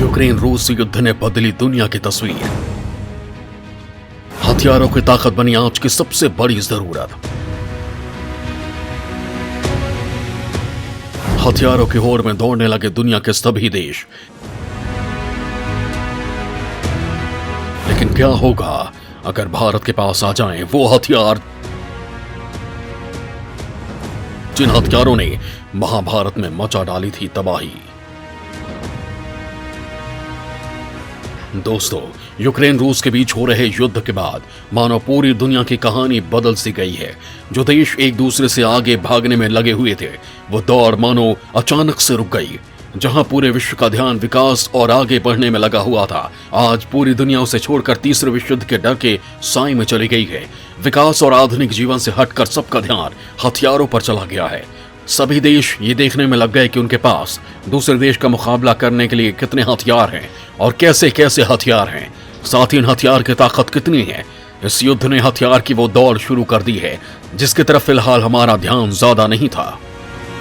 Ukraine रूस युद्ध ने बदली दुनिया की तस्वीर। हथियारों की ताकत बनी आज की सबसे बड़ी जरूरत। हथियारों की होड़ में दौड़ने लगे दुनिया के सभी देश। लेकिन क्या होगा अगर भारत के पास आ जाएं वो हथियार जिन हथियारों ने महाभारत में मचा डाली थी तबाही। दोस्तों, यूक्रेन रूस के बीच हो रहे युद्ध के बाद मानो पूरी दुनिया की कहानी बदल सी गई है। जो देश एक दूसरे से आगे भागने में लगे हुए थे, वो दौड़ मानो अचानक से रुक गई। जहां पूरे विश्व का ध्यान विकास और आगे बढ़ने में लगा हुआ था, आज पूरी दुनिया उसे छोड़कर तीसरे विश्व युद्ध के डर के साए में चली गई है। विकास और आधुनिक जीवन से हटकर सबका ध्यान हथियारों पर चला गया है। सभी देश ये देखने में लग गए कि उनके पास दूसरे देश का मुकाबला करने के लिए कितने हथियार हैं और कैसे कैसे हथियार हैं, साथ ही इन हथियार की ताकत कितनी है। इस युद्ध ने हथियार की वो दौड़ शुरू कर दी है जिसकी तरफ फिलहाल हमारा ध्यान ज्यादा नहीं था।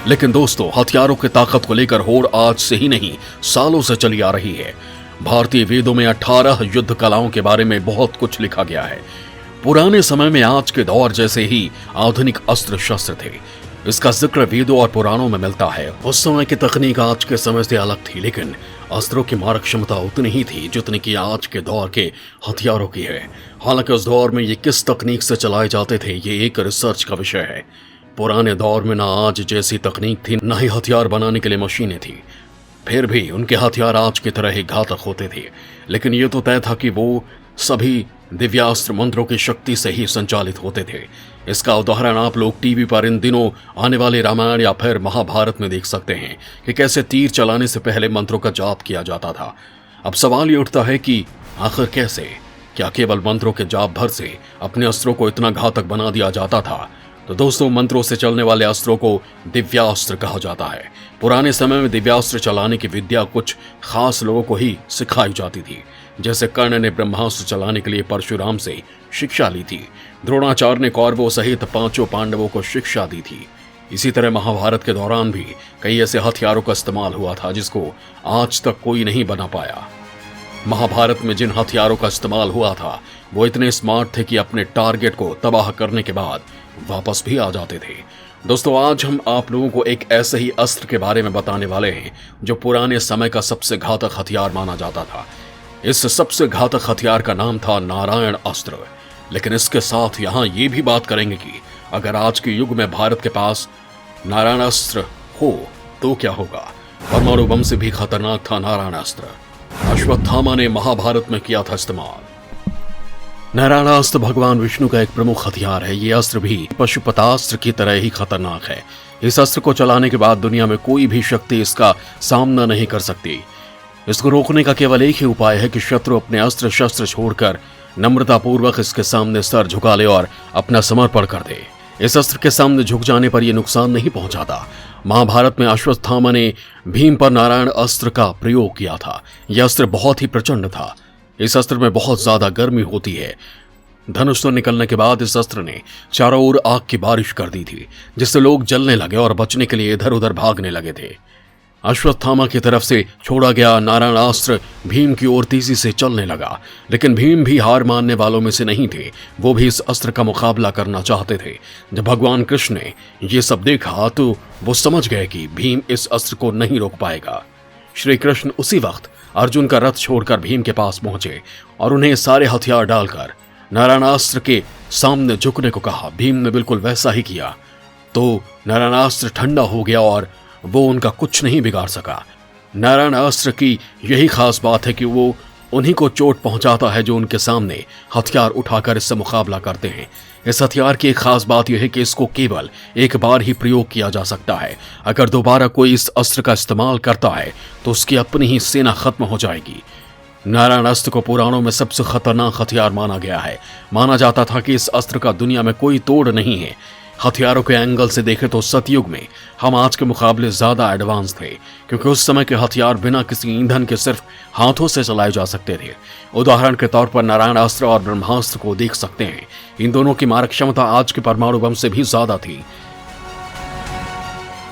लेकिन दोस्तों, हथियारों की ताकत को लेकर होड़ आज से ही नहीं, सालों से चली आ रही है। भारतीय वेदों में 18 युद्ध कलाओं के बारे में बहुत कुछ लिखा गया है। पुराने समय में आज के दौर जैसे ही आधुनिक अस्त्र शस्त्र थे, इसका जिक्र वेदों और पुराणों में मिलता है। उस समय की तकनीक आज के समय से अलग थी, लेकिन अस्त्रों की मारक क्षमता उतनी ही थी जितनी की आज के दौर के हथियारों की है। हालांकि उस दौर में ये किस तकनीक से चलाए जाते थे, ये एक रिसर्च का विषय है। पुराने दौर में ना आज जैसी तकनीक थी, ना ही हथियार बनाने के लिए मशीनें थी। फिर भी उनके हथियार आज की तरह ही घातक होते थे। लेकिन ये तो तय था कि वो सभी दिव्यास्त्र मंत्रों की शक्ति से ही संचालित होते थे। इसका उदाहरण आप लोग टीवी पर इन दिनों आने वाले रामायण या फिर महाभारत में देख सकते हैं कि कैसे तीर चलाने से पहले मंत्रों का जाप किया जाता था। अब सवाल ये उठता है कि आखिर कैसे? क्या केवल मंत्रों के जाप भर से अपने अस्त्रों को इतना घातक बना दिया जाता था? तो दोस्तों, मंत्रों से चलने वाले अस्त्रों को दिव्यास्त्र कहा जाता है। पुराने समय में दिव्यास्त्र चलाने की विद्या कुछ खास लोगों को ही सिखाई जाती थी। जैसे कर्ण ने ब्रह्मास्त्र चलाने के लिए परशुराम से शिक्षा ली थी। द्रोणाचार्य ने कौरवों सहित 5 पांडवों को शिक्षा दी थी। इसी तरह महाभारत के दौरान भी कई ऐसे हथियारों का इस्तेमाल हुआ था जिसको आज तक कोई नहीं बना पाया। महाभारत में जिन हथियारों का इस्तेमाल हुआ था, वो इतने स्मार्ट थे कि अपने टारगेट को तबाह करने के बाद वापस भी आ जाते थे। दोस्तों, आज हम आप लोगों को एक ऐसे ही अस्त्र के बारे में बताने वाले हैं जो पुराने समय का सबसे घातक हथियार माना जाता था। इस सबसे घातक हथियार का नाम था नारायण अस्त्र। लेकिन इसके साथ यहाँ ये भी बात करेंगे कि अगर आज के युग में भारत के पास नारायण अस्त्र हो तो क्या होगा। परमाणु बम से भी खतरनाक था नारायण अस्त्र। अश्वत्थामा ने महाभारत में किया था इस्तेमाल। नारायण अस्त्र भगवान विष्णु का एक प्रमुख हथियार है। ये अस्त्र भी पशुपतास्त्र की तरह ही खतरनाक है। इस अस्त्र को चलाने के बाद दुनिया में कोई भी शक्ति इसका सामना नहीं कर सकती। इसको रोकने का केवल एक ही उपाय है कि शत्रु अपने अस्त्र शस्त्र छोड़कर नम्रतापूर्वक इसके सामने सर झुका ले और अपना समर्पण कर दे। इस अस्त्र के सामने झुक जाने पर यह नुकसान नहीं पहुंचाता। महाभारत में अश्वत्थामा ने भीम पर नारायण अस्त्र का प्रयोग किया था। यह अस्त्र बहुत ही प्रचंड था। इस अस्त्र में बहुत ज्यादा गर्मी होती है। धनुष से निकलने के बाद इस अस्त्र ने चारों ओर आग की बारिश कर दी थी, जिससे लोग जलने लगे और बचने के लिए इधर उधर भागने लगे थे। अश्वत्थामा की तरफ से छोड़ा गया नारायण अस्त्र भीम की ओर तेजी से चलने लगा। लेकिन भीम भी हार मानने वालों में से नहीं थे। वो भी इस अस्त्र का मुकाबला करना चाहते थे। जब भगवान कृष्ण ने ये सब देखा तो वो समझ गए कि भीम इस अस्त्र को नहीं रोक पाएगा। श्री कृष्ण उसी वक्त अर्जुन का रथ छोड़कर भीम के पास पहुंचे और उन्हें सारे हथियार डालकर नारायण अस्त्र के सामने झुकने को कहा। भीम ने बिल्कुल वैसा ही किया तो नारायण अस्त्र ठंडा हो गया और वो उनका कुछ नहीं बिगाड़ सका। नारायण अस्त्र की यही खास बात है कि वो उन्हीं को चोट पहुंचाता है जो उनके सामने हथियार उठाकर इससे मुकाबला करते हैं। इस हथियार की एक खास बात यह है कि इसको केवल एक बार ही प्रयोग किया जा सकता है। अगर दोबारा कोई इस अस्त्र का इस्तेमाल करता है तो उसकी अपनी ही सेना खत्म हो जाएगी। नारायण अस्त्र को पुराणों में सबसे खतरनाक हथियार माना गया है। माना जाता था कि इस अस्त्र का दुनिया में कोई तोड़ नहीं है। हथियारों के एंगल से देखें तो सतयुग में हम आज के मुकाबले ज्यादा एडवांस थे, क्योंकि उस समय के हथियार बिना किसी ईंधन के सिर्फ हाथों से चलाए जा सकते थे। उदाहरण के तौर पर नारायण अस्त्र और ब्रह्मास्त्र को देख सकते हैं। इन दोनों की मारक क्षमता आज के परमाणु बम से भी ज्यादा थी।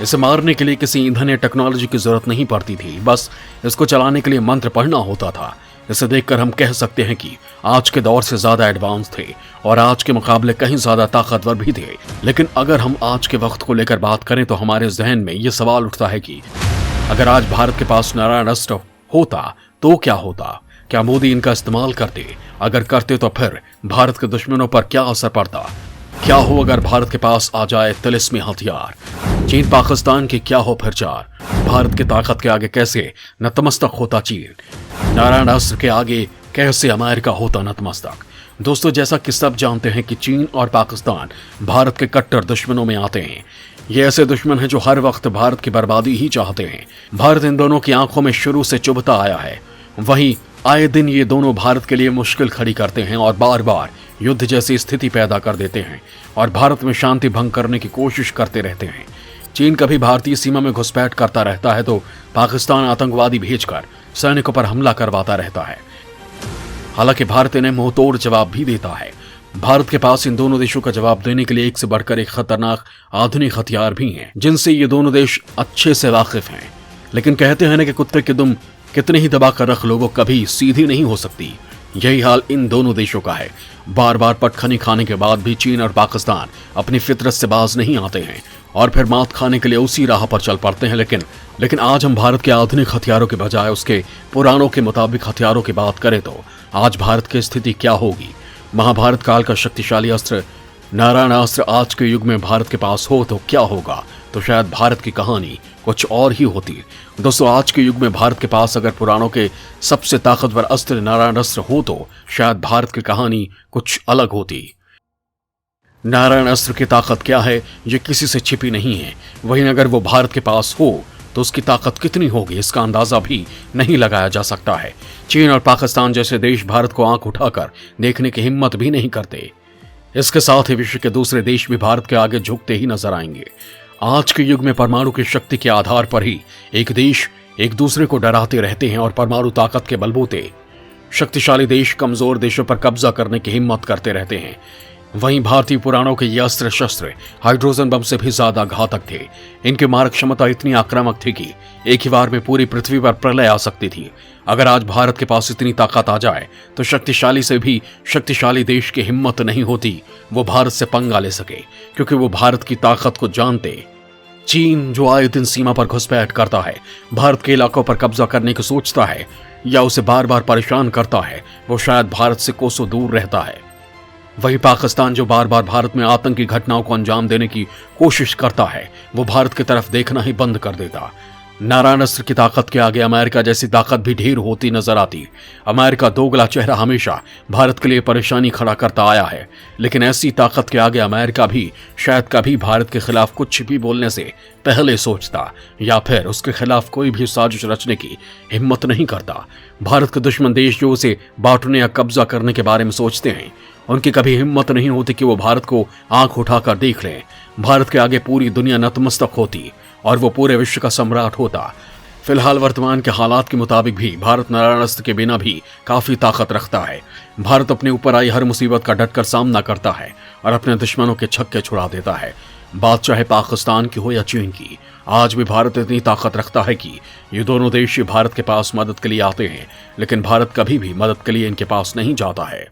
इसे मारने के लिए किसी ईंधन या टेक्नोलॉजी की जरूरत नहीं पड़ती थी, बस इसको चलाने के लिए मंत्र पढ़ना होता था। इसे देखकर हम कह सकते हैं कि आज के दौर से ज्यादा एडवांस थे और आज के मुकाबले कहीं ज्यादा ताकतवर भी थे। लेकिन अगर हम आज के वक्त को लेकर बात करें तो हमारे जहन में यह सवाल उठता है कि अगर आज भारत के पास नारायण अस्त्र होता तो क्या होता? क्या मोदी इनका इस्तेमाल करते? अगर करते तो फिर भारत के दुश्मनों पर क्या असर पड़ता? क्या हो अगर भारत के पास आ जाए तिलिस्मी हथियार? चीन पाकिस्तान की क्या हो फिर चार? भारत की ताकत के आगे कैसे नतमस्तक होता चीन? नारायण अस्त्र के आगे कैसे अमेरिका होता नतमस्तक? दोस्तों, जैसा कि सब जानते हैं कि चीन और पाकिस्तान भारत के कट्टर दुश्मनों में आते हैं। ये ऐसे दुश्मन हैं जो हर वक्त भारत की बर्बादी ही चाहते हैं। भारत इन दोनों की आंखों में शुरू से चुभता आया है। वहीं आए दिन ये दोनों भारत के लिए मुश्किल खड़ी करते हैं और बार बार युद्ध जैसी स्थिति पैदा कर देते हैं और भारत में शांति भंग करने की कोशिश करते रहते हैं। चीन कभी भारतीय सीमा में घुसपैठ करता रहता है तो पाकिस्तान आतंकवादी भेजकर सैनिकों पर हमला करवाता रहता है। हालांकि भारत इन्हें मुंहतोड़ जवाब भी देता है। भारत के पास इन दोनों देशों का जवाब देने के लिए एक से बढ़कर एक खतरनाक आधुनिक हथियार भी हैं, जिनसे ये दोनों देश अच्छे से वाकिफ हैं। लेकिन कहते हैं ना कि कुत्ते की दुम कितने ही दबा कर रख लोगों कभी सीधी नहीं हो सकती। यही हाल इन दोनों देशों का है। बार बार पटखनी खाने के बाद भी चीन और पाकिस्तान अपनी फितरत से बाज नहीं आते हैं और फिर मात खाने के लिए उसी राह पर चल पड़ते हैं। लेकिन आज हम भारत के आधुनिक हथियारों के बजाय उसके पुरानों के मुताबिक हथियारों की बात करें तो आज भारत की स्थिति क्या होगी? महाभारत काल का शक्तिशाली अस्त्र नारायण अस्त्र आज के युग में भारत के पास हो तो क्या होगा? तो शायद भारत की कहानी कुछ और ही होती। दोस्तों, आज के युग में भारत के पास अगर पुराणों के सबसे ताकतवर अस्त्र नारायण अस्त्र हो तो शायद भारत की कहानी कुछ अलग होती। नारायण अस्त्र की ताकत क्या है ये किसी से छिपी नहीं है। वहीं अगर वो भारत के पास हो तो उसकी ताकत कितनी होगी इसका अंदाजा भी नहीं लगाया जा सकता है। चीन और पाकिस्तान जैसे देश भारत को आंख उठाकर देखने की हिम्मत भी नहीं करते। इसके साथ ही विश्व के दूसरे देश भी भारत के आगे झुकते ही नजर आएंगे। आज के युग में परमाणु की शक्ति के आधार पर ही एक देश एक दूसरे को डराते रहते हैं और परमाणु ताकत के बलबूते शक्तिशाली देश कमजोर देशों पर कब्जा करने की हिम्मत करते रहते हैं। वहीं भारतीय पुराणों के ये अस्त्र शस्त्र हाइड्रोजन बम से भी ज्यादा घातक थे। इनकी मारक क्षमता इतनी आक्रामक थी कि एक ही बार में पूरी पृथ्वी पर प्रलय आ सकती थी। अगर आज भारत के पास इतनी ताकत आ जाए तो शक्तिशाली से भी शक्तिशाली देश की हिम्मत नहीं होती वो भारत से पंगा ले सके, क्योंकि वो भारत की ताकत को जानते। चीन जो आए दिन सीमा पर घुसपैठ करता है, भारत के इलाकों पर कब्जा करने की सोचता है या उसे बार बार परेशान करता है, वो शायद भारत से कोसों दूर रहता है। वही पाकिस्तान जो बार बार भारत में आतंकी घटनाओं को अंजाम देने की कोशिश करता है, वो भारत की तरफ देखना ही बंद कर देता। नारायण अस्त्र की ताकत के आगे अमेरिका जैसी ताकत भी ढेर होती नजर आती। अमेरिका दोगला चेहरा हमेशा भारत के लिए परेशानी खड़ा करता आया है, लेकिन ऐसी ताकत के आगे अमेरिका भी शायद कभी भारत के खिलाफ कुछ भी बोलने से पहले सोचता या फिर उसके खिलाफ कोई भी साजिश रचने की हिम्मत नहीं करता। भारत के दुश्मन देश जो उसे बांटने या कब्जा करने के बारे में सोचते हैं, उनकी कभी हिम्मत नहीं होती कि वो भारत को आंख उठाकर देख लें। भारत के आगे पूरी दुनिया नतमस्तक होती और वो पूरे विश्व का सम्राट होता। फिलहाल वर्तमान के हालात के मुताबिक भी भारत नारायण अस्त्र के बिना भी काफी ताकत रखता है। भारत अपने ऊपर आई हर मुसीबत का डटकर सामना करता है और अपने दुश्मनों के छक्के छुड़ा देता है। बात चाहे पाकिस्तान की हो या चीन की, आज भी भारत इतनी ताकत रखता है कि ये दोनों देश भारत के पास मदद के लिए आते हैं, लेकिन भारत कभी भी मदद के लिए इनके पास नहीं जाता है।